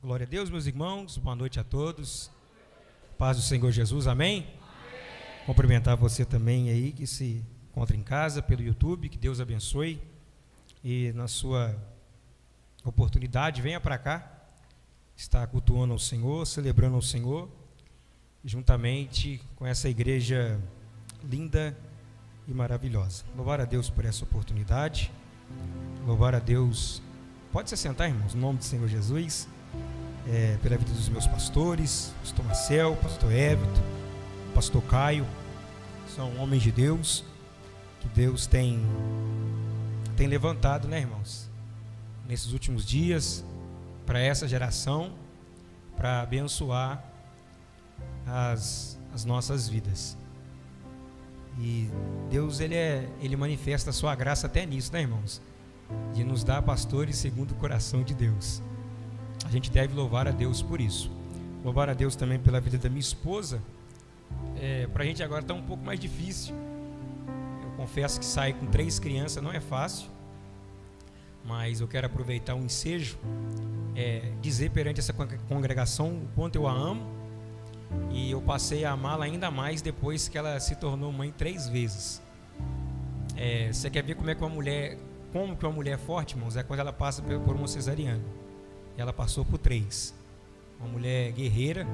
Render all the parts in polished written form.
Glória a Deus, meus irmãos, boa noite a todos. Paz do Senhor Jesus, amém? Cumprimentar você também aí que se encontra em casa pelo YouTube, que Deus abençoe. E na sua oportunidade, venha para cá, está cultuando ao Senhor, celebrando ao Senhor, juntamente com essa igreja linda e maravilhosa. Louvar a Deus por essa oportunidade, louvar a Deus. Pode se sentar, irmãos, no nome do Senhor Jesus, pela vida dos meus pastores, pastor Marcel, pastor Everton, pastor Caio, são homens de Deus, que Deus tem levantado, né, irmãos, nesses últimos dias, para essa geração, para abençoar as nossas vidas. E Deus, Ele manifesta a sua graça até nisso, né, irmãos? De nos dar pastores segundo o coração de Deus. A gente deve louvar a Deus por isso. Louvar a Deus também pela vida da minha esposa. Para a gente agora está um pouco mais difícil. Eu confesso que sair com 3 crianças não é fácil. Mas eu quero aproveitar o ensejo, dizer perante essa congregação o quanto eu a amo. E eu passei a amá-la ainda mais depois que ela se tornou mãe 3 vezes. Você quer ver como que uma mulher é forte, irmãos? É quando ela passa por uma cesariana. E ela passou por 3. Uma mulher guerreira.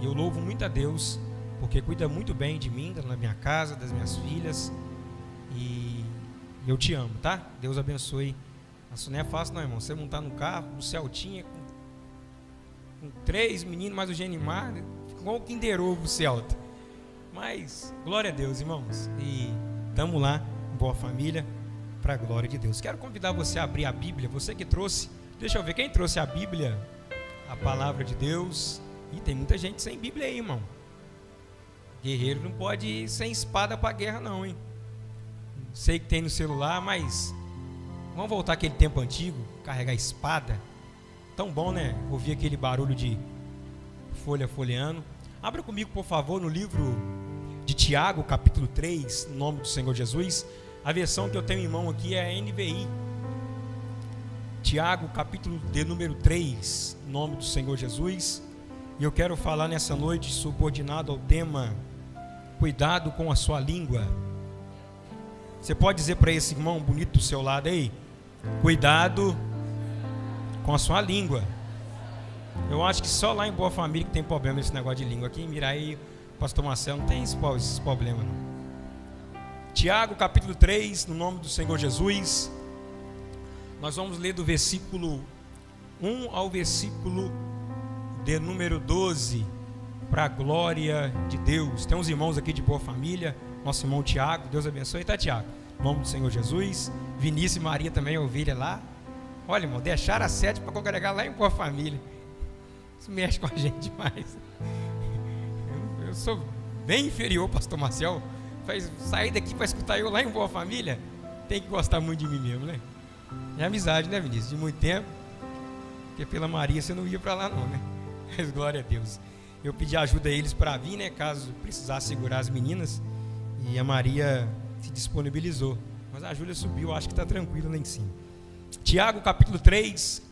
E eu louvo muito a Deus, porque cuida muito bem de mim, da minha casa, das minhas filhas. E eu te amo, tá? Deus abençoe. Isso não é fácil não, irmão. Você montar no carro, no Celtinha, com 3 meninos, mais o Genimar, né? Fica igual o Kinder Ovo Celta. Mas, glória a Deus, irmãos. E estamos lá, boa família, para a glória de Deus. Quero convidar você a abrir a Bíblia. Você que trouxe, deixa eu ver, quem trouxe a Bíblia, a palavra de Deus. E tem muita gente sem Bíblia aí, irmão. Guerreiro não pode ir sem espada para a guerra não, hein? Sei que tem no celular, mas vamos voltar àquele tempo antigo, carregar espada. Tão bom, né? Ouvir aquele barulho de folha folheando. Abra comigo, por favor, no livro de Tiago, capítulo 3, no nome do Senhor Jesus. A versão que eu tenho em mão aqui é a NVI. Tiago, capítulo de número 3, no nome do Senhor Jesus. E eu quero falar nessa noite, subordinado ao tema cuidado com a sua língua. Você pode dizer para esse irmão bonito do seu lado aí: cuidado com a sua língua. Eu acho que só lá em Boa Família que tem problema esse negócio de língua. Aqui em Miraí, pastor Marcelo não tem esses problemas não. Tiago capítulo 3, no nome do Senhor Jesus. Nós vamos ler do versículo 1 ao versículo de número 12, para a glória de Deus. Tem uns irmãos aqui de Boa Família, nosso irmão Tiago, Deus abençoe, tá, Tiago? No nome do Senhor Jesus. Vinícius e Maria também, ovelha lá. Olha, irmão, deixaram a sede para congregar lá em Boa Família. Isso mexe com a gente demais. Eu sou bem inferior, pastor Marcel. Sair daqui para escutar eu lá em Boa Família, tem que gostar muito de mim mesmo, né? É amizade, né, Vinícius? De muito tempo. Porque pela Maria você não ia para lá não, né? Mas glória a Deus. Eu pedi ajuda a eles para vir, né? Caso precisasse segurar as meninas. E a Maria se disponibilizou. Mas a Júlia subiu, acho que está tranquila lá em cima. Tiago capítulo 3,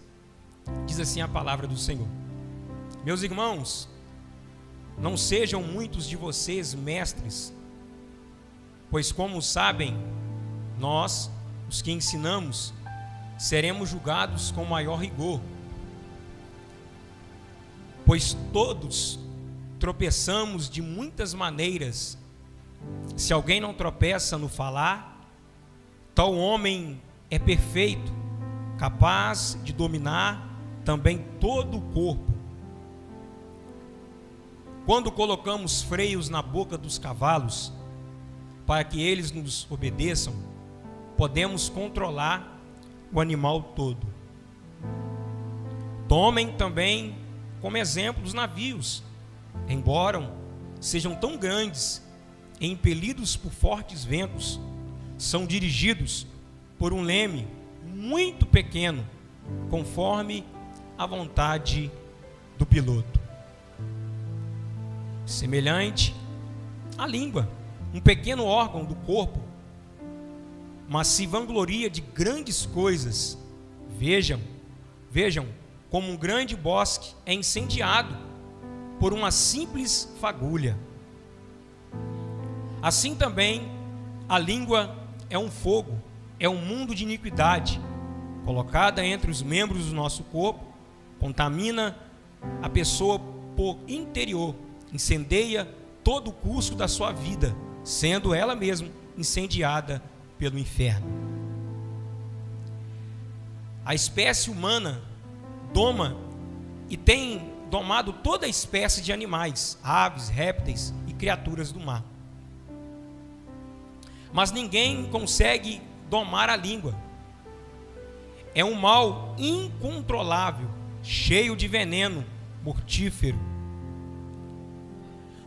diz assim a palavra do Senhor: meus irmãos, não sejam muitos de vocês mestres, pois como sabem, nós, os que ensinamos, seremos julgados com maior rigor. Pois todos tropeçamos de muitas maneiras. Se alguém não tropeça no falar, tal homem é perfeito, capaz de dominar também todo o corpo. Quando colocamos freios na boca dos cavalos, para que eles nos obedeçam, podemos controlar o animal todo. Tomem também como exemplo os navios, embora sejam tão grandes e impelidos por fortes ventos, são dirigidos por um leme muito pequeno, conforme a vontade do piloto. Semelhante à língua, um pequeno órgão do corpo, mas se vangloria de grandes coisas. Vejam como um grande bosque, é incendiado por uma simples fagulha. Assim também, a língua é um fogo, é um mundo de iniquidade, colocada entre os membros do nosso corpo, contamina a pessoa por interior, incendeia todo o curso da sua vida, sendo ela mesma incendiada pelo inferno. A espécie humana doma e tem domado toda a espécie de animais, aves, répteis e criaturas do mar. Mas ninguém consegue domar a língua. É um mal incontrolável, cheio de veneno mortífero.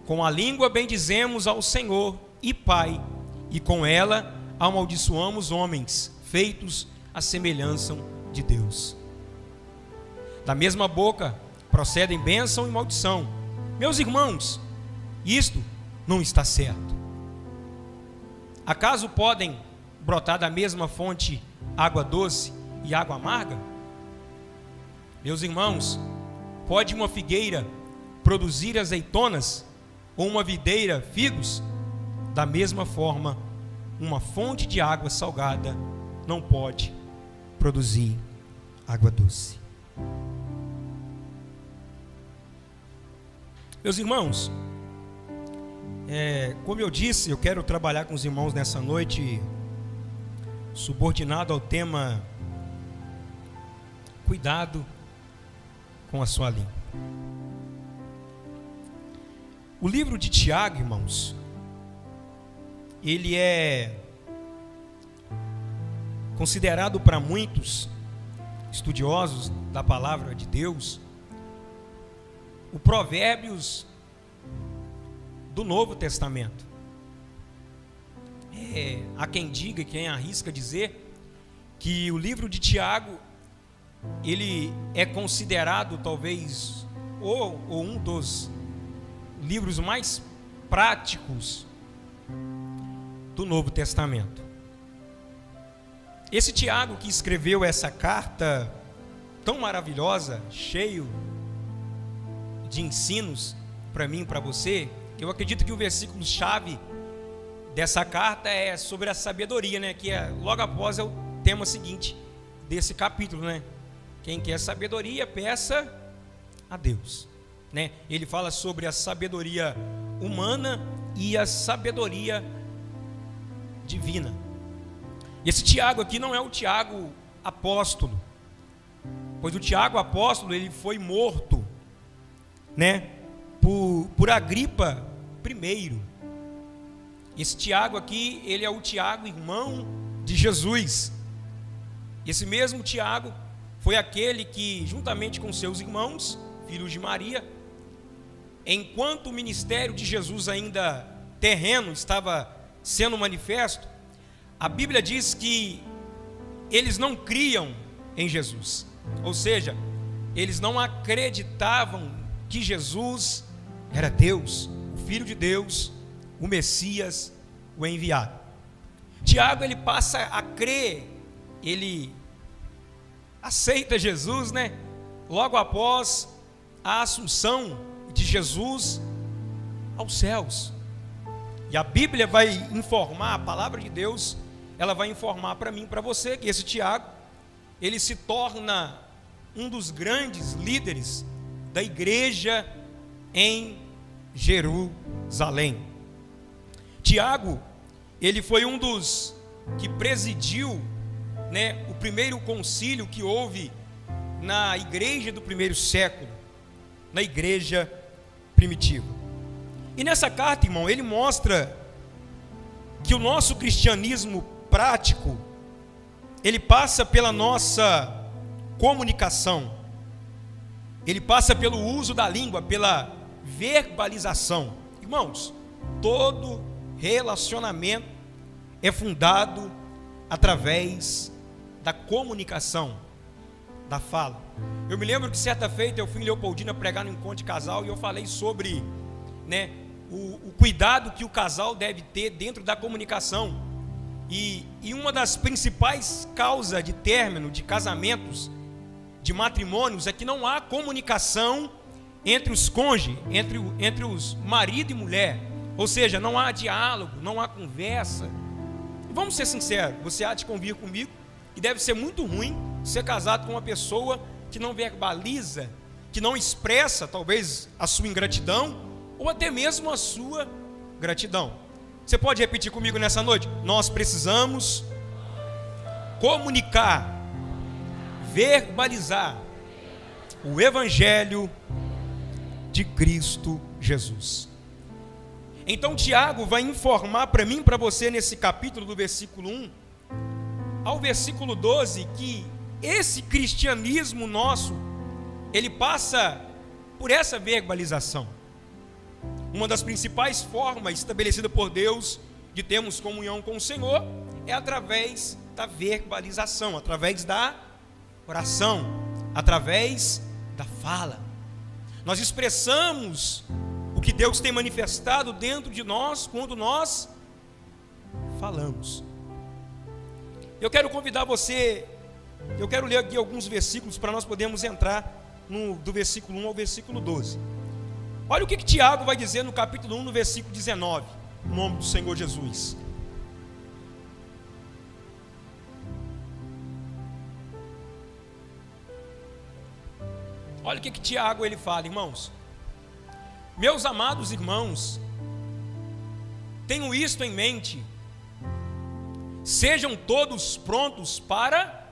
Com a língua bendizemos ao Senhor e Pai, e com ela amaldiçoamos homens, feitos à semelhança de Deus. Da mesma boca procedem bênção e maldição. Meus irmãos, isto não está certo. Acaso podem brotar da mesma fonte água doce e água amarga? Meus irmãos, pode uma figueira produzir azeitonas ou uma videira figos? Da mesma forma, uma fonte de água salgada não pode produzir água doce. Meus irmãos, como eu disse, eu quero trabalhar com os irmãos nessa noite, subordinado ao tema cuidado com a sua língua. O livro de Tiago, irmãos, ele é considerado para muitos estudiosos da palavra de Deus o Provérbios do Novo Testamento. Há quem diga, quem arrisca dizer que o livro de Tiago ele é considerado talvez ou um dos livros mais práticos do Novo Testamento. Esse Tiago que escreveu essa carta tão maravilhosa, cheio de ensinos para mim e para você, eu acredito que o versículo-chave dessa carta é sobre a sabedoria, né? Que logo após é o tema seguinte desse capítulo, né? Quem quer sabedoria, peça a Deus, né? Ele fala sobre a sabedoria humana e a sabedoria divina. Esse Tiago aqui não é o Tiago apóstolo, pois o Tiago apóstolo ele foi morto, né? Por Agripa I. Esse Tiago aqui, ele é o Tiago, irmão de Jesus. Esse mesmo Tiago foi aquele que, juntamente com seus irmãos, filhos de Maria, enquanto o ministério de Jesus ainda terreno estava sendo manifesto, a Bíblia diz que eles não criam em Jesus, ou seja, eles não acreditavam que Jesus era Deus, o Filho de Deus, o Messias, o enviado. Tiago ele passa a crer, ele aceita Jesus, né? Logo após a assunção de Jesus aos céus. E a Bíblia vai informar, a palavra de Deus, ela vai informar para mim e para você que esse Tiago, ele se torna um dos grandes líderes da igreja em Jerusalém. Tiago, ele foi um dos que presidiu, né, o primeiro concílio que houve na igreja do primeiro século, na igreja primitiva. E nessa carta, irmão, ele mostra que o nosso cristianismo prático, ele passa pela nossa comunicação, ele passa pelo uso da língua, pela verbalização. Irmãos, todo relacionamento é fundado através da comunicação, da fala. Eu me lembro que certa feita eu fui em Leopoldina pregar no encontro de casal e eu falei sobre, né, o cuidado que o casal deve ter dentro da comunicação. E uma das principais causas de término de casamentos, de matrimônios é que não há comunicação entre os cônjuges, entre os marido e mulher. Ou seja, não há diálogo, não há conversa. E vamos ser sinceros, você há de convir comigo, e deve ser muito ruim ser casado com uma pessoa que não verbaliza, que não expressa talvez a sua ingratidão, ou até mesmo a sua gratidão. Você pode repetir comigo nessa noite? Nós precisamos comunicar, verbalizar o Evangelho de Cristo Jesus. Então Tiago vai informar para mim e para você nesse capítulo, do versículo 1 ao versículo 12, que esse cristianismo nosso, ele passa por essa verbalização. Uma das principais formas estabelecida por Deus de termos comunhão com o Senhor é através da verbalização, através da oração, através da fala. Nós expressamos o que Deus tem manifestado dentro de nós quando nós falamos. Eu quero convidar você, eu quero ler aqui alguns versículos para nós podermos entrar do versículo 1 ao versículo 12. Olha o que Tiago vai dizer no capítulo 1, no versículo 19, em nome do Senhor Jesus. Olha o que Tiago ele fala, irmãos. Meus amados irmãos, tenham isto em mente: sejam todos prontos para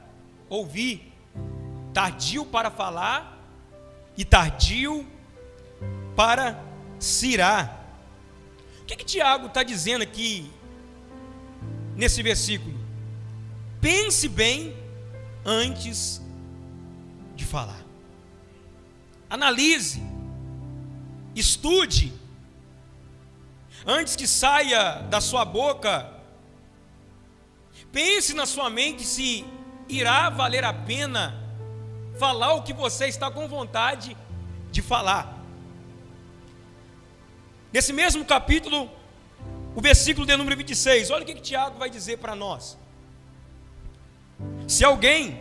ouvir, tardio para falar e tardio para se irar. O que Tiago está dizendo aqui nesse versículo? Pense bem antes de falar. Analise, estude, antes que saia da sua boca. Pense na sua mente se irá valer a pena falar o que você está com vontade de falar. Nesse mesmo capítulo, o versículo de número 26, olha o que Tiago vai dizer para nós. Se alguém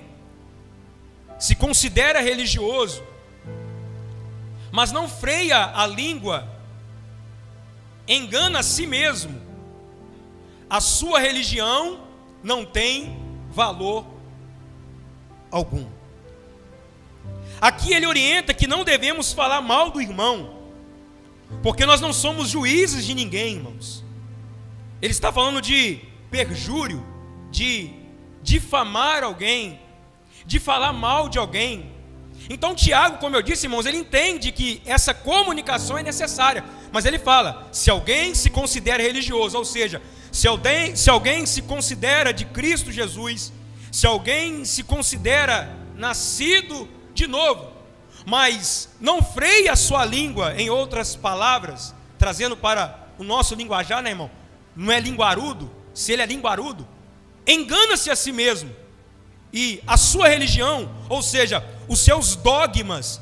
se considera religioso, mas não freia a língua, engana a si mesmo, a sua religião não tem valor algum. Aqui ele orienta que não devemos falar mal do irmão, porque nós não somos juízes de ninguém, irmãos. Ele está falando de perjúrio, de difamar alguém, de falar mal de alguém. Então Tiago, como eu disse, irmãos, ele entende que essa comunicação é necessária, mas ele fala: se alguém se considera religioso, ou seja, se alguém se considera de Cristo Jesus, se alguém se considera nascido de novo, mas não freia a sua língua, em outras palavras, trazendo para o nosso linguajar, né, irmão? Não é linguarudo. Se ele é linguarudo, engana-se a si mesmo. E a sua religião, ou seja, os seus dogmas,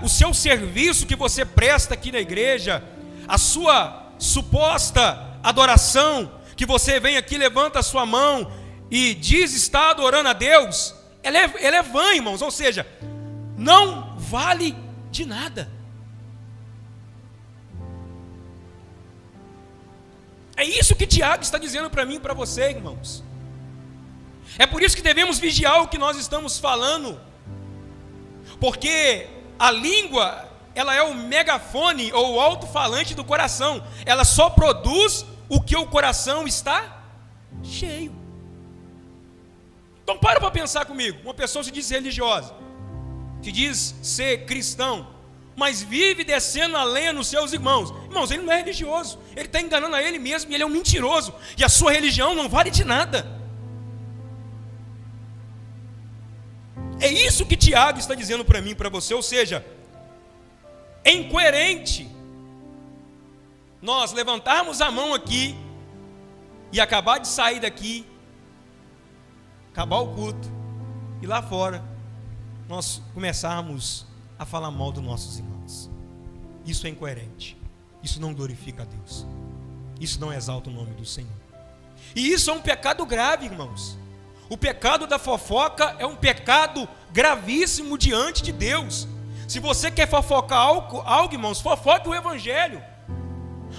o seu serviço que você presta aqui na igreja, a sua suposta adoração, que você vem aqui, levanta a sua mão e diz estar adorando a Deus, ela é vã, irmãos, ou seja, não vale de nada. É isso que Tiago está dizendo para mim e para você, irmãos. É por isso que devemos vigiar o que nós estamos falando, porque a língua, ela é o megafone ou o alto-falante do coração. Ela só produz o que o coração está cheio. Então para pensar comigo. Uma pessoa se diz religiosa, se diz ser cristão, mas vive descendo a lenha nos seus irmãos. Irmãos, ele não é religioso, ele está enganando a ele mesmo, e ele é um mentiroso, e a sua religião não vale de nada. É isso que Tiago está dizendo para mim e para você. Ou seja, é incoerente nós levantarmos a mão aqui e acabar de sair daqui, acabar o culto, e lá fora nós começarmos a falar mal dos nossos irmãos. Isso é incoerente. Isso não glorifica a Deus. Isso não exalta o nome do Senhor. E isso é um pecado grave, irmãos. O pecado da fofoca é um pecado gravíssimo diante de Deus. Se você quer fofocar algo, irmãos, fofoque o Evangelho,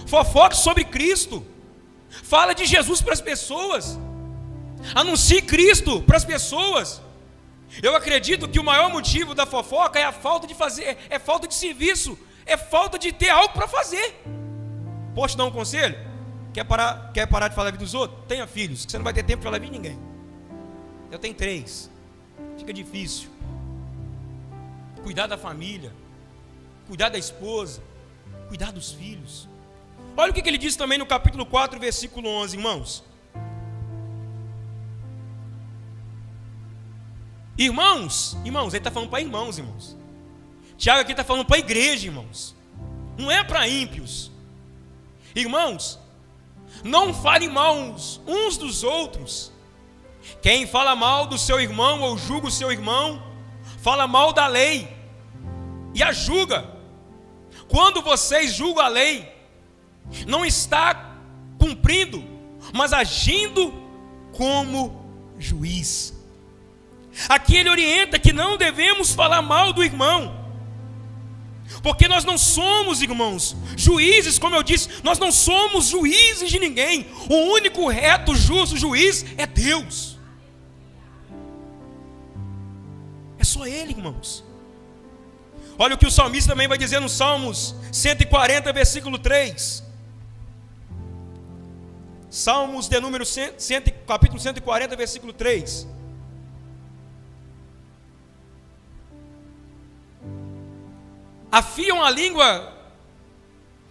fofoque sobre Cristo, fala de Jesus para as pessoas, anuncie Cristo para as pessoas. Eu acredito que o maior motivo da fofoca é a falta de fazer, é falta de serviço, é falta de ter algo para fazer. Posso te dar um conselho? Quer parar de falar da vida dos outros? Tenha filhos, que você não vai ter tempo de falar da vida de ninguém. Eu tenho 3, fica difícil. Cuidar da família, cuidar da esposa, cuidar dos filhos. Olha o que ele diz também no capítulo 4, versículo 11, irmãos. Irmãos, ele está falando para irmãos, irmãos. Tiago aqui está falando para a igreja, irmãos. Não é para ímpios. Irmãos, não falem mal uns dos outros. Quem fala mal do seu irmão ou julga o seu irmão, fala mal da lei e a julga. Quando vocês julgam a lei, não está cumprindo, mas agindo como juiz. Aqui ele orienta que não devemos falar mal do irmão, porque nós não somos, irmãos, juízes, como eu disse, nós não somos juízes de ninguém. O único reto, justo juiz é Deus. É só Ele, irmãos. Olha o que o salmista também vai dizer no Salmos 140, versículo 3. Salmos de número capítulo 140, versículo 3. Afiam a língua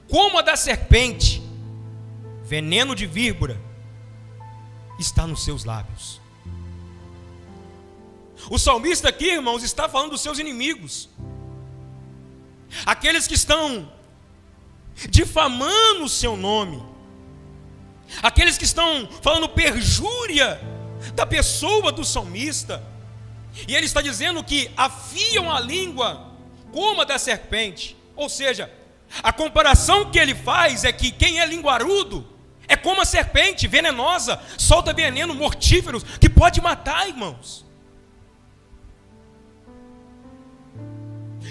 como a da serpente, veneno de víbora está nos seus lábios. O salmista aqui, irmãos, está falando dos seus inimigos, aqueles que estão difamando o seu nome, aqueles que estão falando perjúria da pessoa do salmista. E ele está dizendo que afiam a língua como a da serpente. Ou seja, a comparação que ele faz é que quem é linguarudo é como a serpente venenosa, solta veneno mortíferos que pode matar, irmãos,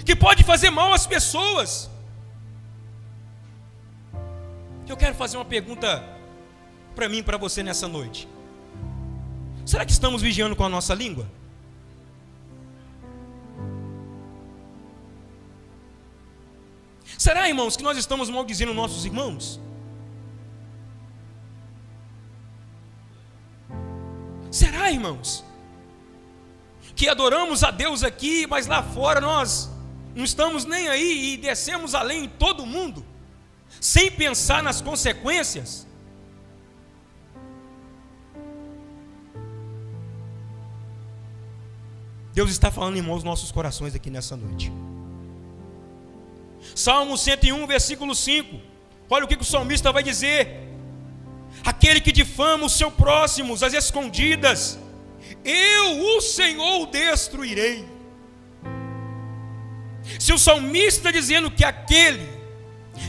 que pode fazer mal às pessoas. Eu quero fazer uma pergunta para mim e para você nessa noite. Será que estamos vigiando com a nossa língua? Será, irmãos, que nós estamos maldizendo nossos irmãos? Será, irmãos, que adoramos a Deus aqui, mas lá fora nós não estamos nem aí e descemos além em todo mundo, sem pensar nas consequências? Deus está falando, irmãos, nossos corações aqui nessa noite. Salmo 101, versículo 5. Olha o que o salmista vai dizer: aquele que difama o seu próximo às escondidas, eu, o Senhor, o destruirei. Se o salmista está dizendo que aquele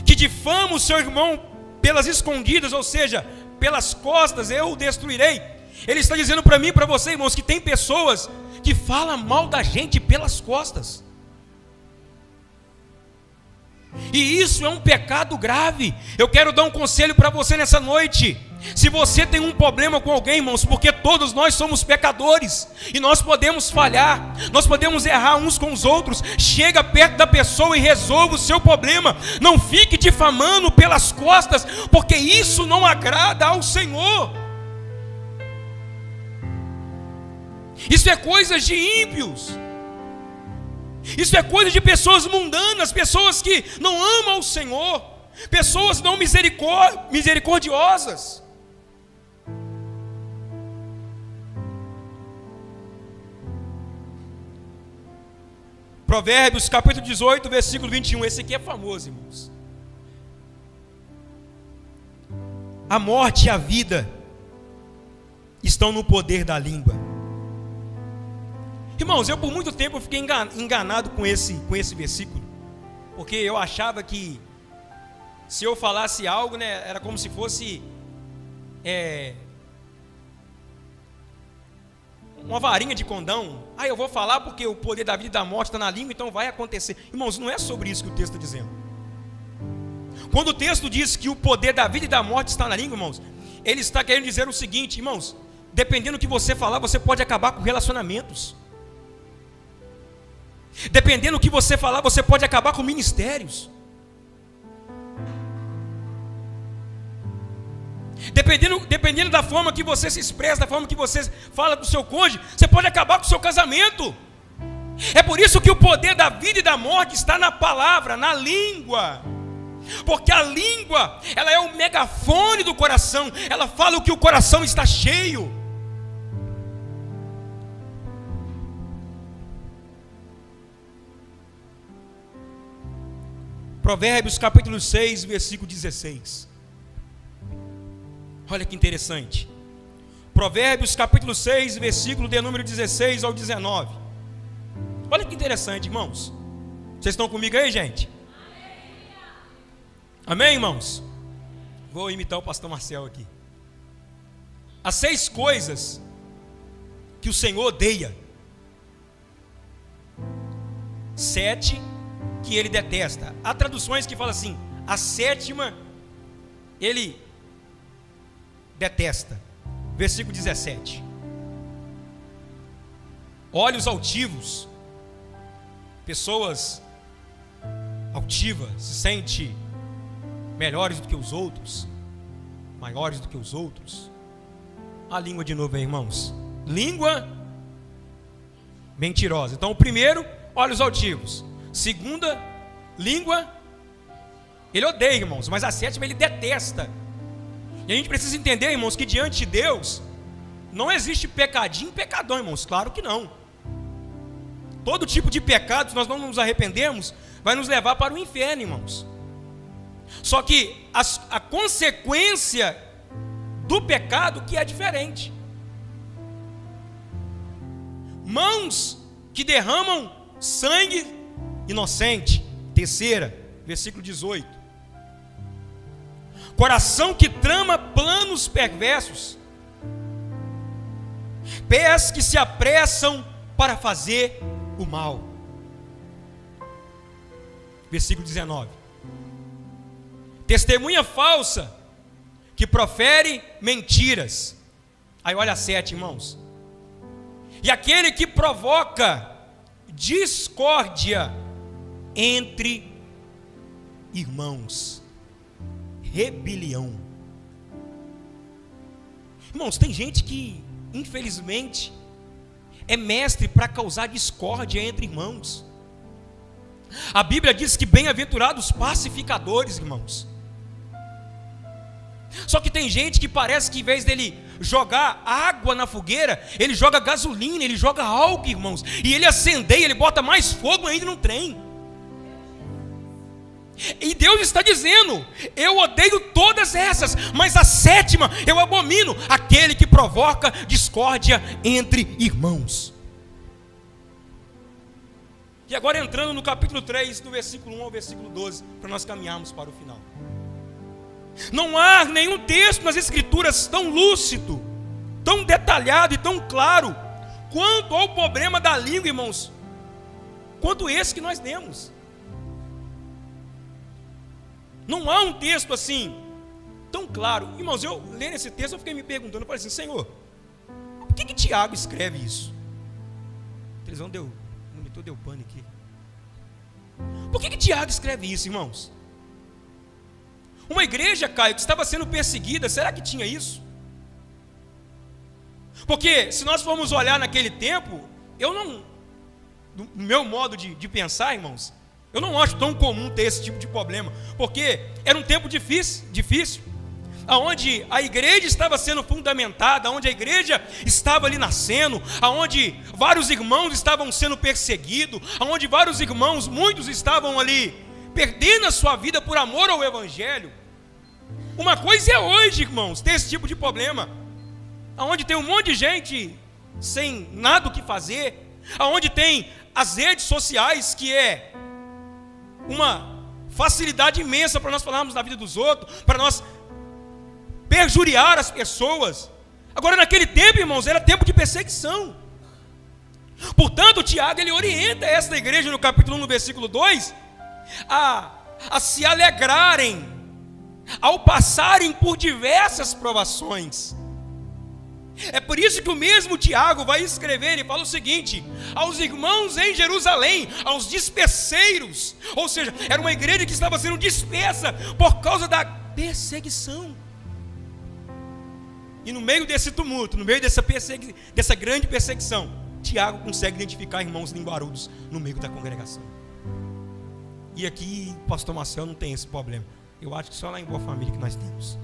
que difama o seu irmão pelas escondidas, ou seja, pelas costas, eu o destruirei, ele está dizendo para mim e para você, irmãos, que tem pessoas que falam mal da gente pelas costas. E isso é um pecado grave. Eu quero dar um conselho para você nessa noite. Se você tem um problema com alguém, irmãos, porque todos nós somos pecadores e nós podemos falhar, nós podemos errar uns com os outros, chega perto da pessoa e resolva o seu problema. Não fique difamando pelas costas, porque isso não agrada ao Senhor. Isso é coisa de ímpios. Isso é coisa de pessoas mundanas, pessoas que não amam o Senhor, pessoas não misericordiosas. Provérbios capítulo 18, versículo 21, esse aqui é famoso, irmãos. A morte e a vida estão no poder da língua. Irmãos, eu por muito tempo fiquei enganado com esse versículo, porque eu achava que se eu falasse algo, né, era como se fosse uma varinha de condão. Eu vou falar porque o poder da vida e da morte está na língua, então vai acontecer. Irmãos, não é sobre isso que o texto está dizendo. Quando o texto diz que o poder da vida e da morte está na língua, irmãos, ele está querendo dizer o seguinte, irmãos: dependendo do que você falar, você pode acabar com relacionamentos. Dependendo do que você falar, você pode acabar com ministérios. Dependendo da forma que você se expressa, da forma que você fala do seu cônjuge, você pode acabar com o seu casamento. É por isso que o poder da vida e da morte está na palavra, na língua. Porque a língua, ela é o megafone do coração. Ela fala o que o coração está cheio. Provérbios capítulo 6, versículo 16. Olha que interessante. Provérbios capítulo 6, versículo de número 16 ao 19. Olha que interessante, irmãos. Vocês estão comigo aí, gente? Amém, irmãos? Vou imitar o pastor Marcel aqui. As 6 coisas que o Senhor odeia, 7 que ele detesta. Há traduções que falam assim: a 7ª ele detesta. Versículo 17. Olhos altivos, pessoas altivas, se sente melhores do que os outros, maiores do que os outros. A língua de novo, irmãos. Língua mentirosa. Então o primeiro, olhos altivos. Segunda, língua, ele odeia, irmãos, mas a 7ª ele detesta. E a gente precisa entender, irmãos, que diante de Deus não existe pecadinho e pecadão, irmãos. Claro que não. Todo tipo de pecado, se nós não nos arrependemos, vai nos levar para o inferno, irmãos. Só que a consequência do pecado que é diferente. Mãos que derramam sangue inocente. Terceira, versículo 18. Coração que trama planos perversos. Pés que se apressam para fazer o mal. Versículo 19. Testemunha falsa que profere mentiras. Aí olha a 7, irmãos. E aquele que provoca discórdia entre irmãos. Rebelião. Irmãos, tem gente que, infelizmente, é mestre para causar discórdia entre irmãos. A Bíblia diz que bem-aventurados pacificadores, irmãos. Só que tem gente que parece que em vez dele jogar água na fogueira, ele joga gasolina, ele joga álcool, irmãos. E ele acendeia, ele bota mais fogo ainda no trem. E Deus está dizendo: eu odeio todas essas, mas a 7ª eu abomino, aquele que provoca discórdia entre irmãos. E agora entrando no capítulo 3, do versículo 1 ao versículo 12, para nós caminharmos para o final. Não há nenhum texto nas Escrituras tão lúcido, tão detalhado e tão claro quanto ao problema da língua, irmãos, quanto esse que nós lemos. Não há um texto assim tão claro. Irmãos, eu lendo esse texto, eu fiquei me perguntando, eu falei assim: Senhor, por que Tiago escreve isso? A televisão deu, o monitor deu pane aqui. Por que Tiago escreve isso, irmãos? Uma igreja, Caio, que estava sendo perseguida, será que tinha isso? Porque se nós formos olhar naquele tempo, no meu modo de pensar, irmãos, eu não acho tão comum ter esse tipo de problema, porque era um tempo difícil, aonde a igreja estava sendo fundamentada, aonde a igreja estava ali nascendo, aonde vários irmãos estavam sendo perseguidos, aonde vários irmãos, muitos estavam ali perdendo a sua vida por amor ao evangelho. Uma coisa é hoje, irmãos, ter esse tipo de problema, aonde tem um monte de gente sem nada o que fazer, aonde tem as redes sociais, que é uma facilidade imensa para nós falarmos da vida dos outros, para nós perjuriar as pessoas. Agora, naquele tempo, irmãos, era tempo de perseguição. Portanto, Tiago, ele orienta esta igreja no capítulo 1, no versículo 2, a se alegrarem ao passarem por diversas provações. É por isso que o mesmo Tiago vai escrever e fala o seguinte: aos irmãos em Jerusalém, aos disperseiros, ou seja, era uma igreja que estava sendo dispersa por causa da perseguição. E no meio desse tumulto, no meio dessa grande perseguição, Tiago consegue identificar irmãos linguarudos no meio da congregação. E aqui o pastor Marcel não tem esse problema. Eu acho que só lá em Boa Família que nós temos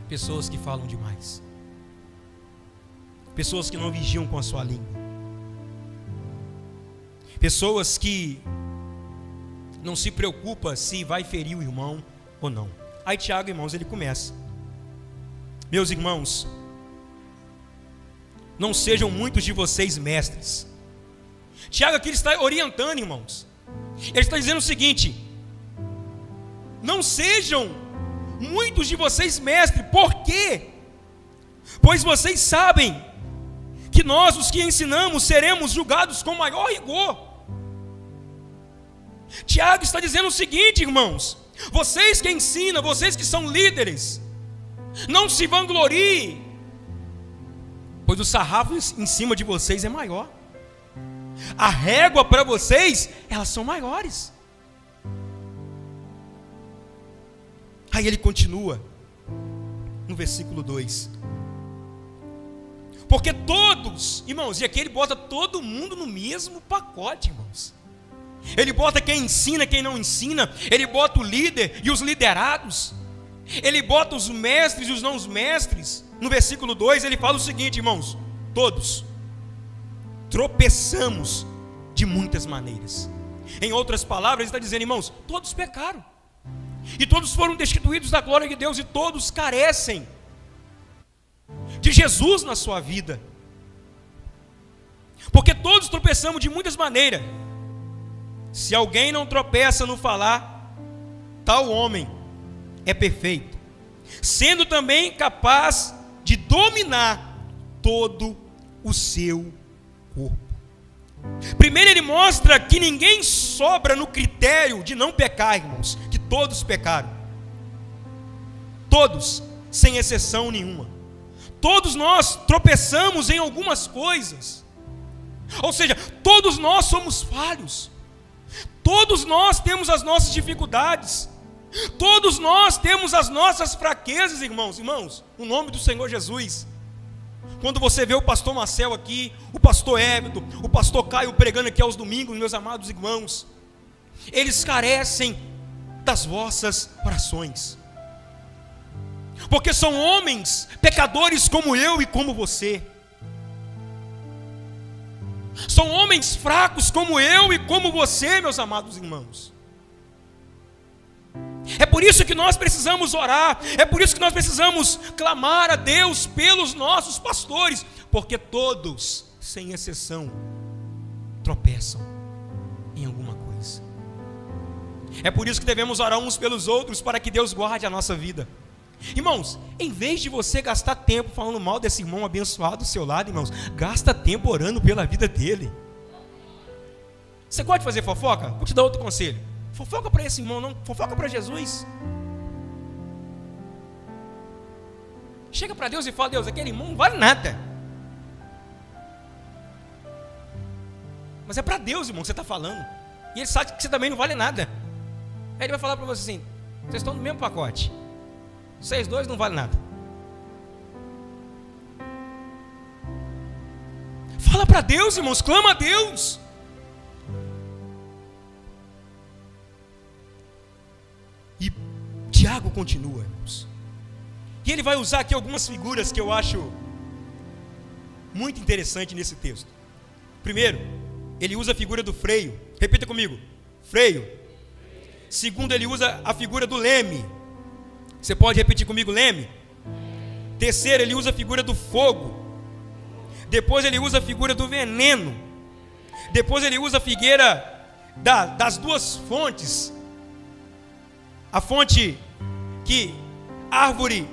pessoas que falam demais, pessoas que não vigiam com a sua língua, pessoas que não se preocupam se vai ferir o irmão ou não. Aí Tiago, irmãos, ele começa: meus irmãos, não sejam muitos de vocês mestres. Tiago aqui ele está orientando, irmãos. Ele está dizendo o seguinte: não sejam muitos de vocês mestres. Por quê? Pois vocês sabem que nós, os que ensinamos, seremos julgados com maior rigor. Tiago está dizendo o seguinte, irmãos: vocês que ensinam, vocês que são líderes, não se vangloriem, pois o sarrafo em cima de vocês é maior. A régua para vocês, elas são maiores. Aí ele continua no versículo 2: porque todos, irmãos, e aqui ele bota todo mundo no mesmo pacote, irmãos. Ele bota quem ensina, quem não ensina. Ele bota o líder e os liderados. Ele bota os mestres e os não mestres. No versículo 2 ele fala o seguinte, irmãos: todos tropeçamos de muitas maneiras. Em outras palavras, ele está dizendo, irmãos, todos pecaram, e todos foram destituídos da glória de Deus, e todos carecem de Jesus na sua vida, porque todos tropeçamos de muitas maneiras. Se alguém não tropeça no falar, tal homem é perfeito, sendo também capaz de dominar todo o seu corpo. Primeiro ele mostra que ninguém sobra no critério de não pecar, irmãos, que todos pecaram. Todos, sem exceção nenhuma. Todos nós tropeçamos em algumas coisas. Ou seja, todos nós somos falhos. Todos nós temos as nossas dificuldades. Todos nós temos as nossas fraquezas, irmãos. Irmãos, no nome do Senhor Jesus. Quando você vê o pastor Marcel aqui, o pastor Everton, o pastor Caio pregando aqui aos domingos, meus amados irmãos, eles carecem das vossas orações, porque são homens pecadores como eu e como você. São homens fracos como eu e como você, meus amados irmãos. É por isso que nós precisamos orar, é por isso que nós precisamos clamar a Deus pelos nossos pastores, porque todos, sem exceção, tropeçam em alguma coisa. É por isso que devemos orar uns pelos outros, para que Deus guarde a nossa vida. Irmãos, em vez de você gastar tempo falando mal desse irmão abençoado do seu lado, irmãos, gasta tempo orando pela vida dele. Você gosta de fazer fofoca? Vou te dar outro conselho: fofoca para esse irmão, não fofoca para Jesus. Chega para Deus e fala: Deus, aquele irmão não vale nada. Mas é para Deus, irmão, que você está falando, e Ele sabe que você também não vale nada. Aí Ele vai falar para você assim: vocês estão no mesmo pacote, vocês dois não valem nada. Fala para Deus, irmãos, clama a Deus. E Tiago continua, irmãos, e ele vai usar aqui algumas figuras que eu acho muito interessante nesse texto. Primeiro, ele usa a figura do freio. Repita comigo: freio. Segundo, ele usa a figura do leme. Você pode repetir comigo: leme. Terceiro, ele usa a figura do fogo. Depois ele usa a figura do veneno. Depois ele usa a figueira das duas fontes. A fonte que árvore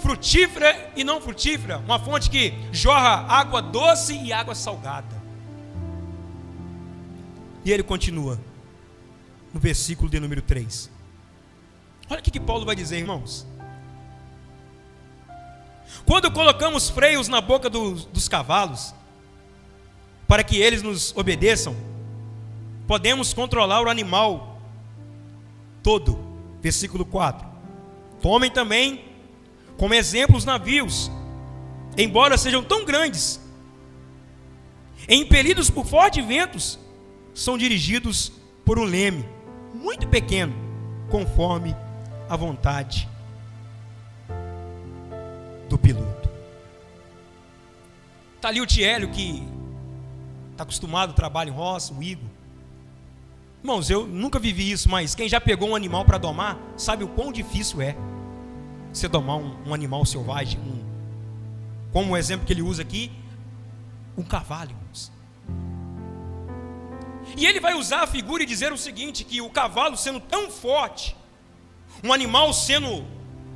frutífera e não frutífera, uma fonte que jorra água doce e água salgada. E ele continua no versículo de número 3. Olha o que Paulo vai dizer, irmãos. Quando colocamos freios na boca dos cavalos, para que eles nos obedeçam, podemos controlar o animal todo. Versículo 4. Tomem também como exemplo os navios, embora sejam tão grandes, impelidos por fortes ventos, são dirigidos por um leme muito pequeno, conforme a vontade do piloto. Está ali o Tiélio, que está acostumado ao trabalho em roça, o Igor. Irmãos, eu nunca vivi isso, mas quem já pegou um animal para domar, sabe o quão difícil é você domar um animal selvagem, como o exemplo que ele usa aqui, um cavalo, irmãos. E ele vai usar a figura e dizer o seguinte, que o cavalo sendo tão forte, um animal sendo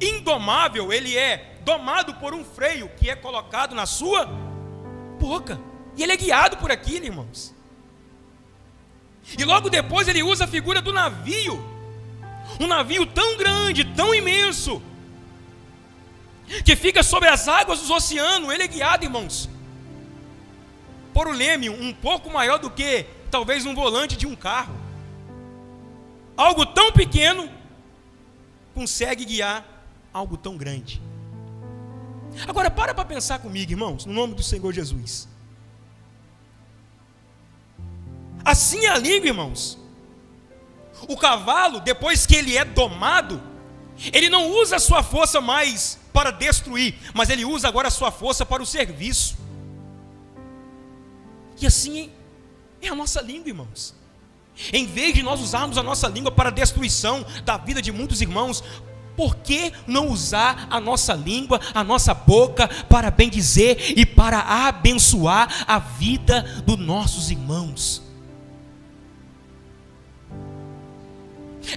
indomável, ele é domado por um freio que é colocado na sua boca, e ele é guiado por aquilo, irmãos. E logo depois ele usa a figura do navio, um navio tão grande, tão imenso, que fica sobre as águas dos oceanos. Ele é guiado, irmãos, por um leme um pouco maior do que talvez um volante de um carro. Algo tão pequeno consegue guiar algo tão grande. Agora para pensar comigo, irmãos, no nome do Senhor Jesus. Assim é a língua, irmãos. O cavalo, depois que ele é domado, ele não usa a sua força mais para destruir, mas ele usa agora a sua força para o serviço. E assim é a nossa língua, irmãos. Em vez de nós usarmos a nossa língua para a destruição da vida de muitos irmãos, por que não usar a nossa língua, a nossa boca, para bendizer e para abençoar a vida dos nossos irmãos?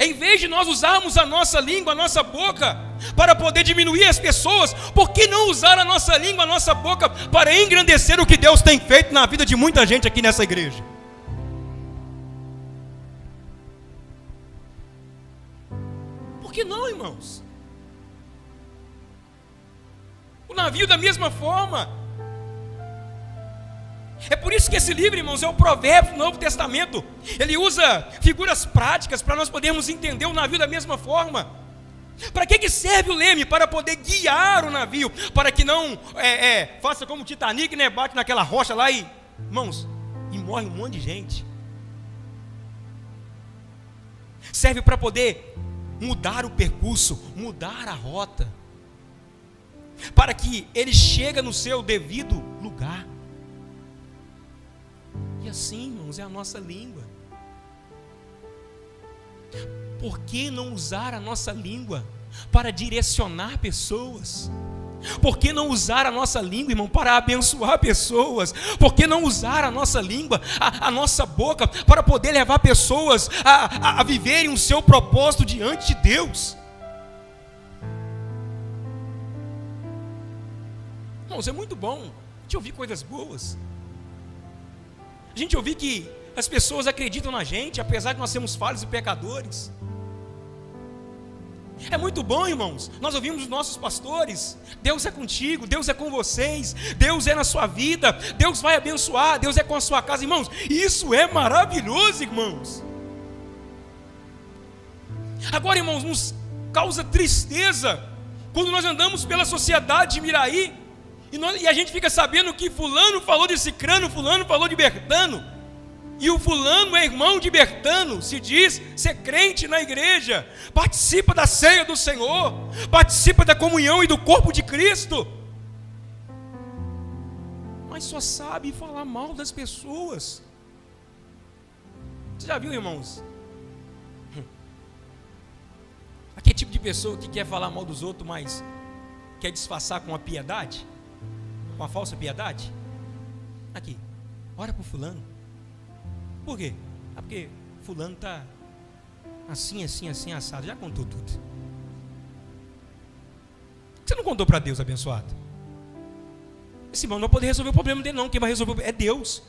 Em vez de nós usarmos a nossa língua, a nossa boca, para poder diminuir as pessoas, por que não usar a nossa língua, a nossa boca, para engrandecer o que Deus tem feito na vida de muita gente aqui nessa igreja? Por que não, irmãos? O navio da mesma forma. É por isso que esse livro, irmãos, é o provérbio do Novo Testamento. Ele usa figuras práticas para nós podermos entender o navio da mesma forma. Para que serve o leme? Para poder guiar o navio, para que não faça como o Titanic, né? Bate naquela rocha lá e, irmãos, e morre um monte de gente. Serve para poder mudar o percurso, mudar a rota, para que ele chegue no seu devido lugar. E assim, irmãos, é a nossa língua. Por que não usar a nossa língua para direcionar pessoas? Por que não usar a nossa língua, irmão, para abençoar pessoas? Por que não usar a nossa língua, a nossa boca, para poder levar pessoas a viverem o seu propósito diante de Deus? Irmãos, é muito bom a gente ouvir coisas boas. A gente ouvir que as pessoas acreditam na gente, apesar de nós sermos falhos e pecadores. É muito bom, irmãos, nós ouvimos os nossos pastores: Deus é contigo, Deus é com vocês, Deus é na sua vida, Deus vai abençoar, Deus é com a sua casa. Irmãos, isso é maravilhoso, irmãos. Agora, irmãos, nos causa tristeza quando nós andamos pela sociedade de Miraí e a gente fica sabendo que fulano falou de cicrano, fulano falou de Bertano, e o fulano é irmão de Bertano, se diz ser crente na igreja, participa da ceia do Senhor, participa da comunhão e do corpo de Cristo, mas só sabe falar mal das pessoas. Você já viu, irmãos, aquele tipo de pessoa que quer falar mal dos outros, mas quer disfarçar com a piedade, com a falsa piedade? Aqui, ora para o fulano. Por quê? Porque fulano está assim, assim, assim, assado. Já contou tudo. Você não contou para Deus, abençoado. Esse irmão não vai poder resolver o problema dele não. Quem vai resolver é Deus.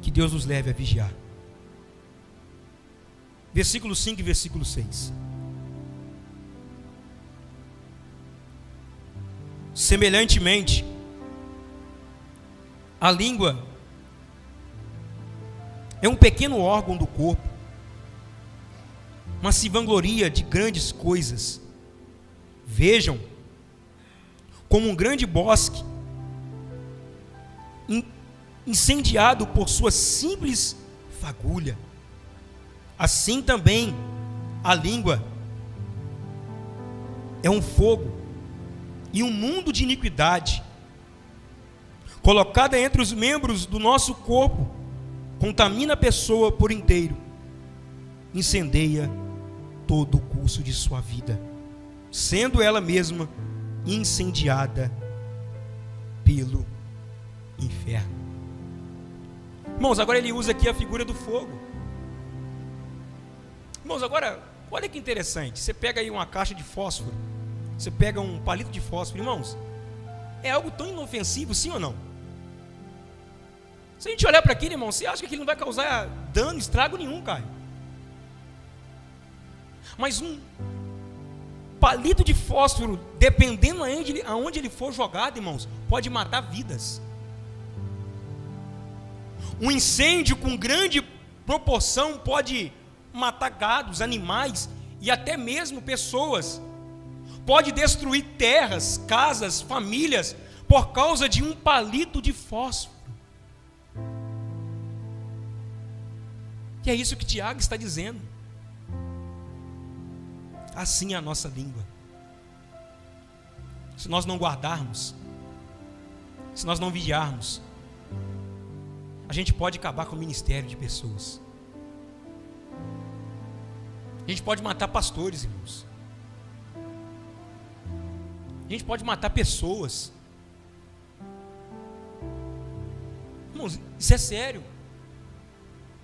Que Deus nos leve a vigiar. Versículo 5 e versículo 6. Semelhantemente, a língua é um pequeno órgão do corpo, mas se vangloria de grandes coisas. Vejam, como um grande bosque, incendiado por sua simples fagulha, assim também a língua é um fogo e um mundo de iniquidade, colocada entre os membros do nosso corpo, contamina a pessoa por inteiro, incendeia todo o curso de sua vida, sendo ela mesma incendiada pelo inferno. Irmãos, agora ele usa aqui a figura do fogo. Irmãos, agora, olha que interessante. Você pega aí uma caixa de fósforo, você pega um palito de fósforo, irmãos, é algo tão inofensivo, sim ou não? Se a gente olhar para aquilo, irmão, você acha que aquilo não vai causar dano, estrago nenhum, Caio? Mas um palito de fósforo, dependendo aonde ele for jogado, irmãos, pode matar vidas. Um incêndio com grande proporção pode matar gados, animais e até mesmo pessoas. Pode destruir terras, casas, famílias, por causa de um palito de fósforo. E é isso que Tiago está dizendo. Assim é a nossa língua. Se nós não guardarmos, se nós não vigiarmos, a gente pode acabar com o ministério de pessoas. A gente pode matar pastores, irmãos. A gente pode matar pessoas. Irmãos, isso é sério.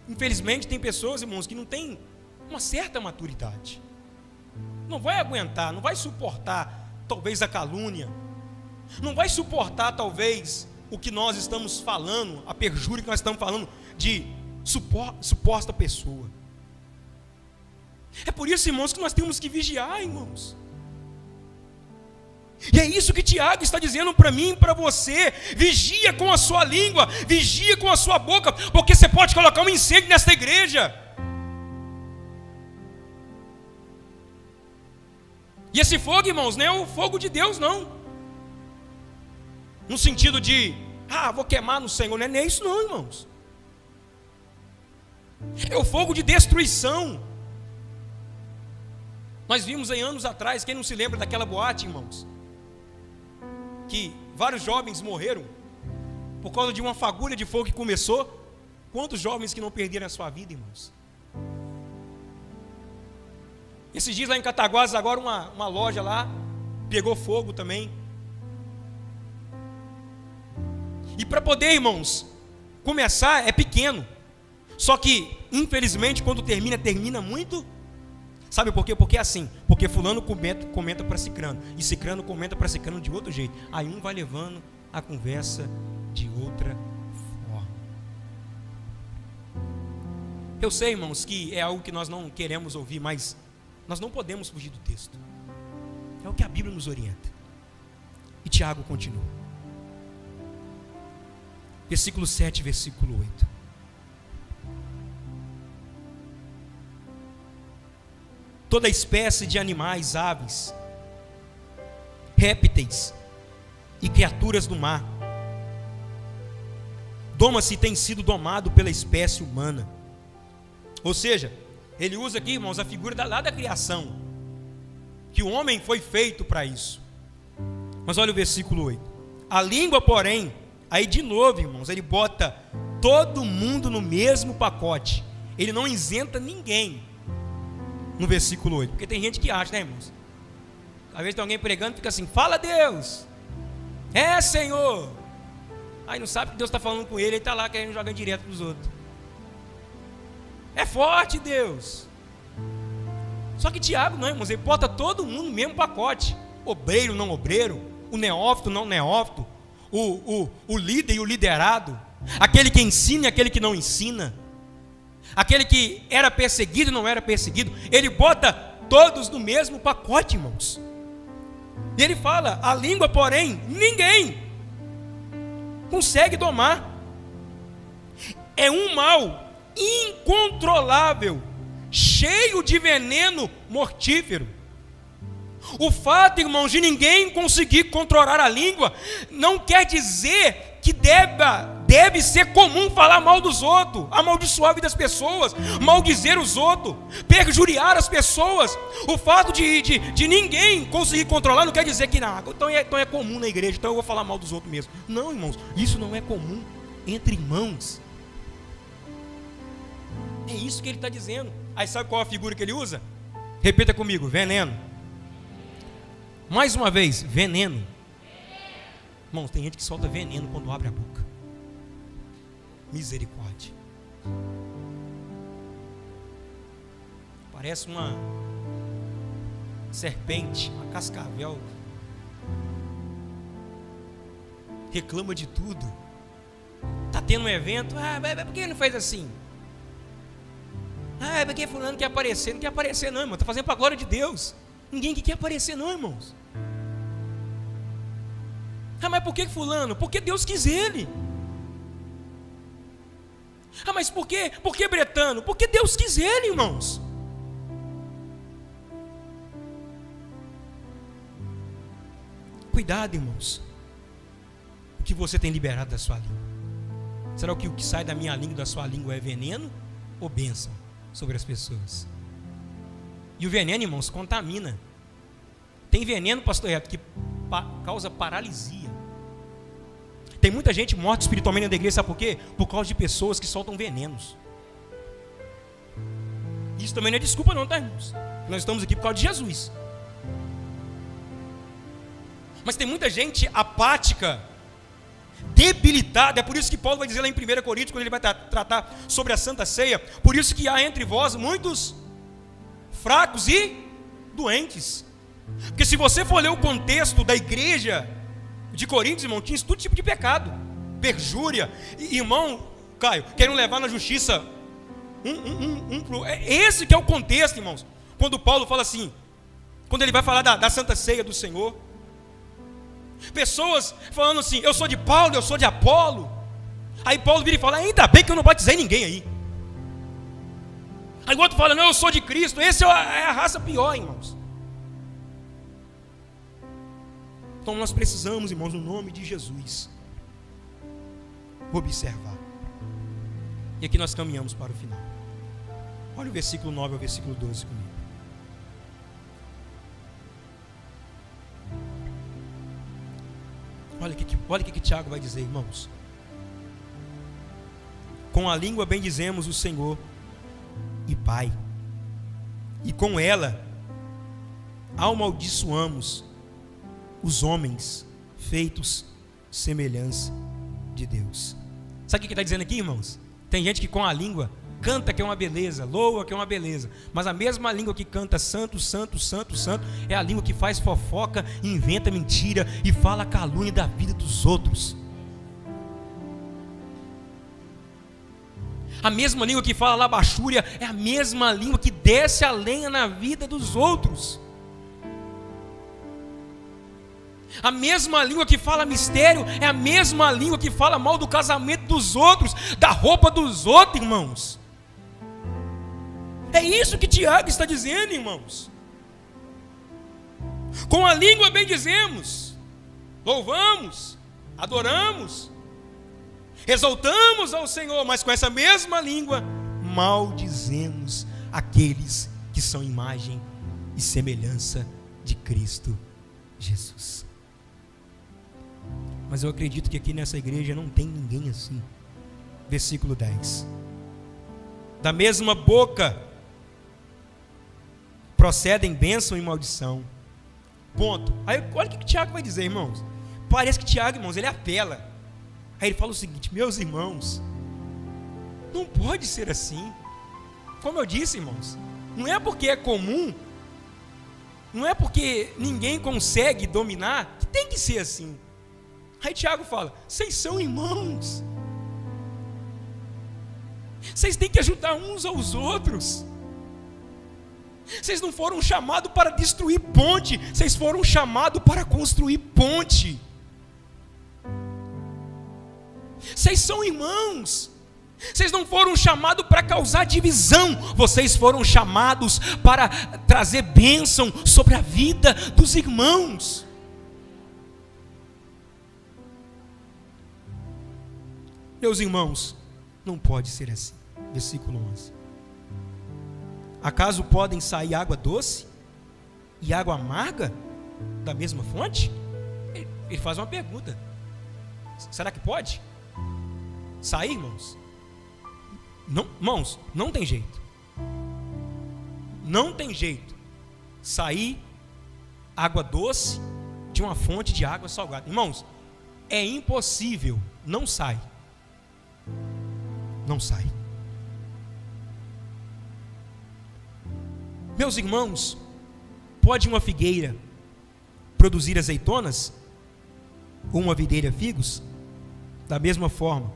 Infelizmente tem pessoas, irmãos, que não têm uma certa maturidade. Não vai aguentar, não vai suportar talvez a calúnia. Não vai suportar talvez o que nós estamos falando, a perjúria que nós estamos falando de suposta pessoa. É por isso, irmãos, que nós temos que vigiar, irmãos. E é isso que Tiago está dizendo para mim e para você. Vigia com a sua língua, vigia com a sua boca, porque você pode colocar um incêndio nesta igreja. E esse fogo, irmãos, não é o fogo de Deus, não. No sentido de, vou queimar no Senhor, não é isso não, irmãos. É o fogo de destruição. Nós vimos aí anos atrás, quem não se lembra daquela boate, irmãos, que vários jovens morreram por causa de uma fagulha de fogo que começou. Quantos jovens que não perderam a sua vida, irmãos? Esses dias lá em Cataguases, agora uma loja lá pegou fogo também. E para poder, irmãos, começar é pequeno. Só que, infelizmente, quando termina muito. Sabe por quê? Porque é assim. Porque fulano comenta para cicrano, e cicrano comenta para cicrano de outro jeito. Aí um vai levando a conversa de outra forma. Eu sei, irmãos, que é algo que nós não queremos ouvir, mas nós não podemos fugir do texto. É o que a Bíblia nos orienta. E Tiago continua. Versículo 7, versículo 8. Toda espécie de animais, aves, répteis e criaturas do mar doma-se e tem sido domado pela espécie humana. Ou seja, ele usa aqui, irmãos, a figura lá da criação, que o homem foi feito para isso. Mas olha o versículo 8. A língua, porém, aí de novo, irmãos, ele bota todo mundo no mesmo pacote. Ele não isenta ninguém no versículo 8. Porque tem gente que acha, né, irmãos? Às vezes tem alguém pregando e fica assim, fala Deus, Senhor. Aí não sabe que Deus está falando com ele, está lá querendo jogar direto para os outros. É forte Deus. Só que Tiago não, irmãos, ele bota todo mundo no mesmo pacote. Obreiro, não obreiro, o neófito, não neófito, o líder e o liderado, aquele que ensina e aquele que não ensina, aquele que era perseguido e não era perseguido. Ele bota todos no mesmo pacote, irmãos. E ele fala: a língua, porém, ninguém consegue domar. É um mal incontrolável, cheio de veneno mortífero. O fato, irmãos, de ninguém conseguir controlar a língua não quer dizer que deve ser comum falar mal dos outros, amaldiçoar a vida das pessoas, maldizer os outros, perjuriar as pessoas. O fato de ninguém conseguir controlar não quer dizer que não, então é comum na igreja, então eu vou falar mal dos outros mesmo. Não, irmãos, isso não é comum entre irmãos. É isso que ele está dizendo. Aí sabe qual a figura que ele usa? Repita comigo: veneno. Mais uma vez, veneno. Irmãos, tem gente que solta veneno quando abre a boca. Misericórdia. Parece uma serpente, uma cascavel. Reclama de tudo. Está tendo um evento. Por que não fez assim? Porque fulano quer aparecer. Não quer aparecer não, irmão. Está fazendo para a glória de Deus. Ninguém que quer aparecer não, irmãos. Mas por que fulano? Porque Deus quis ele. Mas por que Bretano? Porque Deus quis ele, irmãos. Cuidado, irmãos. O que você tem liberado da sua língua? Será que o que sai da minha língua, da sua língua, é veneno ou bênção sobre as pessoas? E o veneno, irmãos, contamina. Tem veneno, pastor Reto, que causa paralisia. Tem muita gente morta espiritualmente na igreja, sabe por quê? Por causa de pessoas que soltam venenos. Isso também não é desculpa não, tá, irmãos? Nós estamos aqui por causa de Jesus. Mas tem muita gente apática, debilitada. É por isso que Paulo vai dizer lá em 1 Coríntios, quando ele vai tratar sobre a Santa Ceia: por isso que há entre vós muitos fracos e doentes. Porque se você for ler o contexto da igreja de Coríntios, irmão, tinha todo tipo de pecado, perjúria, irmão, Caio, querem levar na justiça esse que é o contexto, irmãos, quando Paulo fala assim, quando ele vai falar da Santa Ceia do Senhor. Pessoas falando assim: eu sou de Paulo, eu sou de Apolo. Aí Paulo vira e fala: ainda bem que eu não batizei ninguém aí. Aí o outro fala: não, eu sou de Cristo. Esse é a raça pior, irmãos. Então nós precisamos, irmãos, no nome de Jesus, observar. E aqui nós caminhamos para o final. Olha o versículo 9 ao versículo 12 comigo. Olha o que Tiago vai dizer, irmãos. Com a língua bendizemos o Senhor e Pai, e com ela amaldiçoamos os homens feitos semelhança de Deus. Sabe o que está dizendo aqui, irmãos? Tem gente que com a língua canta que é uma beleza, louva que é uma beleza, mas a mesma língua que canta santo, santo, santo, santo, é a língua que faz fofoca, inventa mentira e fala calúnia da vida dos outros. A mesma língua que fala labachúria é a mesma língua que desce a lenha na vida dos outros. A mesma língua que fala mistério é a mesma língua que fala mal do casamento dos outros, da roupa dos outros, irmãos. É isso que Tiago está dizendo, irmãos. Com a língua bendizemos, louvamos, adoramos, exaltamos ao Senhor, mas com essa mesma língua maldizemos aqueles que são imagem e semelhança de Cristo Jesus. Mas eu acredito que aqui nessa igreja não tem ninguém assim. Versículo 10. Da mesma boca procedem bênção e maldição. Ponto. Aí olha o que Tiago vai dizer, irmãos. Parece que Tiago, irmãos, ele apela. Aí ele fala o seguinte: meus irmãos, não pode ser assim. Como eu disse, irmãos, não é porque é comum Não é porque ninguém consegue dominar que tem que ser assim. Aí Tiago fala: vocês são irmãos, vocês têm que ajudar uns aos outros. Vocês não foram chamados para destruir ponte, vocês foram chamados para construir ponte. Vocês são irmãos. Vocês não foram chamados para causar divisão, vocês foram chamados para trazer bênção sobre a vida dos irmãos. Meus irmãos, não pode ser assim. Versículo 11. Acaso podem sair água doce e água amarga da mesma fonte? Ele faz uma pergunta: será que pode sair, irmãos? Não, irmãos, não tem jeito. Não tem jeito sair água doce de uma fonte de água salgada. Irmãos, é impossível, não sai. Não sai. Meus irmãos, pode uma figueira produzir azeitonas? Ou uma videira figos? Da mesma forma,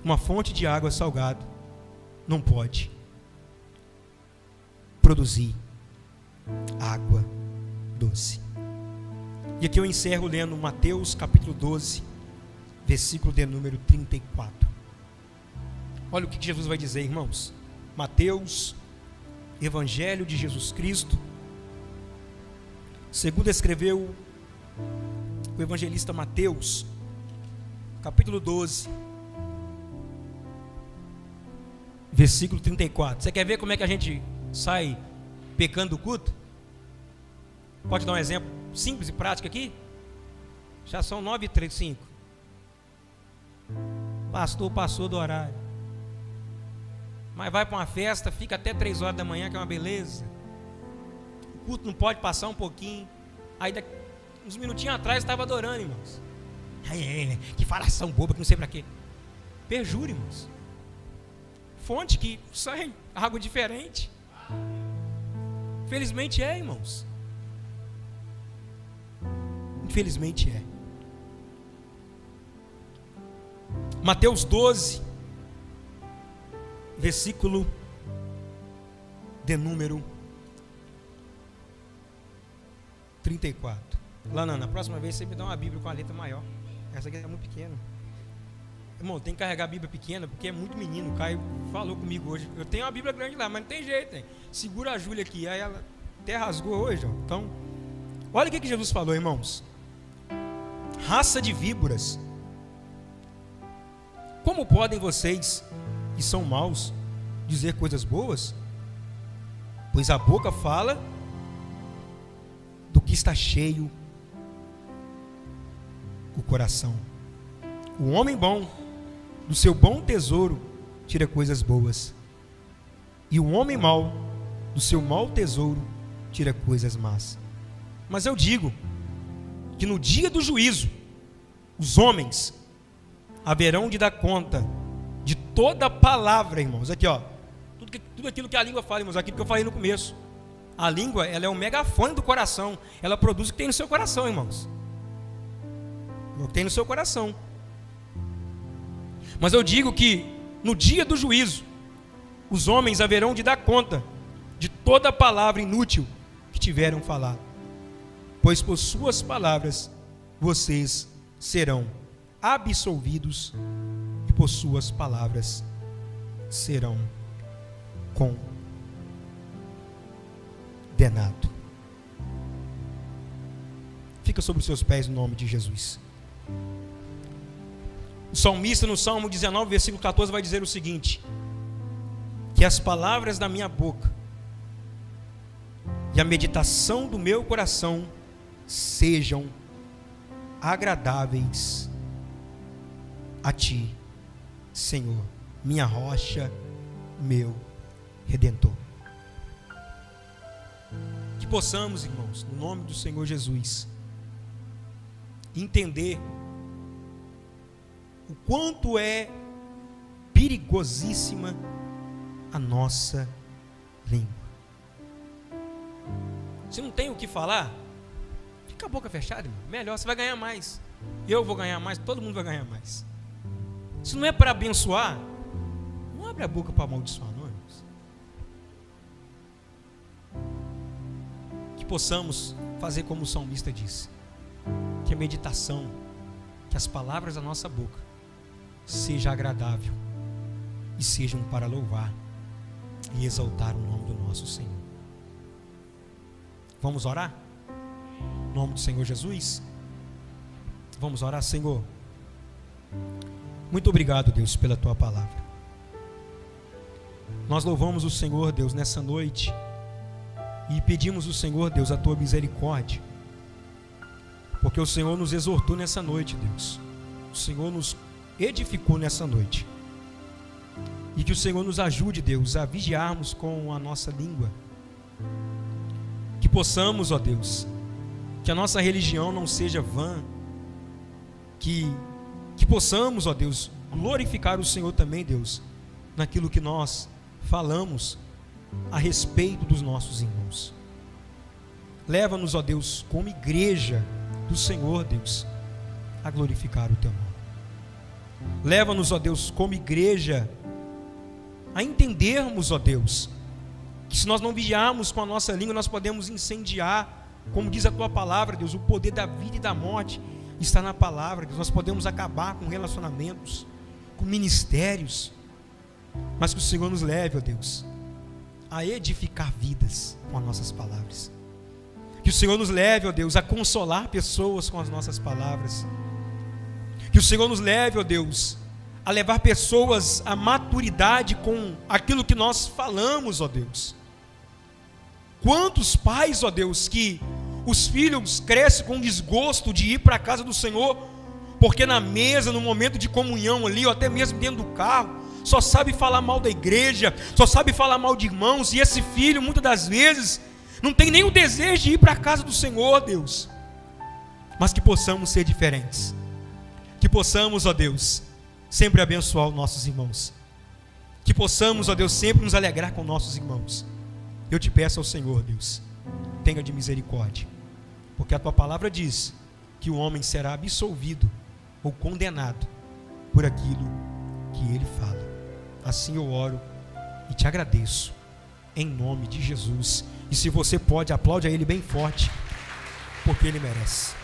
uma fonte de água salgada não pode produzir água doce. E aqui eu encerro lendo Mateus capítulo 12, versículo de número 34. Olha o que Jesus vai dizer, irmãos. Mateus, Evangelho de Jesus Cristo, segundo escreveu o evangelista Mateus, capítulo 12, versículo 34. Você quer ver como é que a gente sai pecando do culto? Pode dar um exemplo simples e prático aqui? Já são 9h35. Pastor passou do horário, mas vai para uma festa, fica até 3 horas da manhã, que é uma beleza. O culto não pode passar um pouquinho. Aí uns minutinhos atrás estava adorando, irmãos. Que falação boba, que não sei para quê. Perjura, irmãos. Fonte que sai água diferente. Infelizmente é, irmãos. Infelizmente é. Mateus 12, versículo de número 34. Lana, na próxima vez você me dá uma Bíblia com a letra maior. Essa aqui é muito pequena. Irmão, tem que carregar a Bíblia pequena, porque é muito menino. O Caio falou comigo hoje. Eu tenho uma Bíblia grande lá, mas não tem jeito, hein? Segura a Júlia aqui. Aí ela até rasgou hoje, ó. Então, olha o que Jesus falou, irmãos. Raça de víboras, como podem vocês, que são maus, dizer coisas boas? Pois a boca fala do que está cheio o coração. O homem bom, do seu bom tesouro, tira coisas boas, e o homem mau, do seu mau tesouro, tira coisas más. Mas eu digo que no dia do juízo, os homens haverão de dar conta de toda palavra, irmãos. Aqui, ó, tudo aquilo que a língua fala, irmãos, aquilo que eu falei no começo. A língua, ela é o megafone do coração. Ela produz o que tem no seu coração, irmãos. O que tem no seu coração. Mas eu digo que no dia do juízo, os homens haverão de dar conta de toda palavra inútil que tiveram falado, pois por suas palavras vocês serão absolvidos e por suas palavras serão condenados. Fica sobre os seus pés no nome de Jesus. O salmista no Salmo 19, versículo 14 vai dizer o seguinte: que as palavras da minha boca e a meditação do meu coração sejam agradáveis a ti, Senhor, minha rocha, meu Redentor. Que possamos, irmãos, no nome do Senhor Jesus, entender o quanto é perigosíssima a nossa língua. Se não tem o que falar, fica a boca fechada, irmão. Melhor, você vai ganhar mais. Eu vou ganhar mais, todo mundo vai ganhar mais. Se não é para abençoar, não abre a boca para amaldiçoar, não, irmãos. Que possamos fazer como o salmista disse, que a meditação, que as palavras da nossa boca seja agradável e sejam para louvar e exaltar o nome do nosso Senhor. Vamos orar? Em nome do Senhor Jesus. Vamos orar. Senhor, muito obrigado, Deus, pela tua palavra. Nós louvamos o Senhor, Deus, nessa noite e pedimos ao Senhor, Deus, a tua misericórdia, porque o Senhor nos exortou nessa noite, Deus. O Senhor nos edificou nessa noite. E que o Senhor nos ajude, Deus, a vigiarmos com a nossa língua. Que possamos, ó Deus, que a nossa religião não seja vã. Que possamos, ó Deus, glorificar o Senhor também, Deus, naquilo que nós falamos a respeito dos nossos irmãos. Leva-nos, ó Deus, como igreja do Senhor, Deus, a glorificar o teu nome. Leva-nos, ó Deus, como igreja a entendermos, ó Deus, que se nós não vigiarmos com a nossa língua, nós podemos incendiar, como diz a tua palavra, Deus, o poder da vida e da morte está na palavra, Deus. Nós podemos acabar com relacionamentos, com ministérios, mas que o Senhor nos leve, ó Deus, a edificar vidas com as nossas palavras. Que o Senhor nos leve, ó Deus, a consolar pessoas com as nossas palavras. Que o Senhor nos leve, ó Deus, a levar pessoas à maturidade com aquilo que nós falamos, ó Deus. Quantos pais, ó Deus, que os filhos crescem com desgosto de ir para a casa do Senhor, porque na mesa, no momento de comunhão ali, ou até mesmo dentro do carro, só sabe falar mal da igreja, só sabe falar mal de irmãos, e esse filho, muitas das vezes, não tem nem o desejo de ir para a casa do Senhor, Deus. Mas que possamos ser diferentes. Que possamos, ó Deus, sempre abençoar os nossos irmãos. Que possamos, ó Deus, sempre nos alegrar com nossos irmãos. Eu te peço ao Senhor, Deus, tenha de misericórdia, porque a tua palavra diz que o homem será absolvido ou condenado por aquilo que ele fala. Assim eu oro e te agradeço, em nome de Jesus. E se você pode, aplaude a Ele bem forte, porque Ele merece.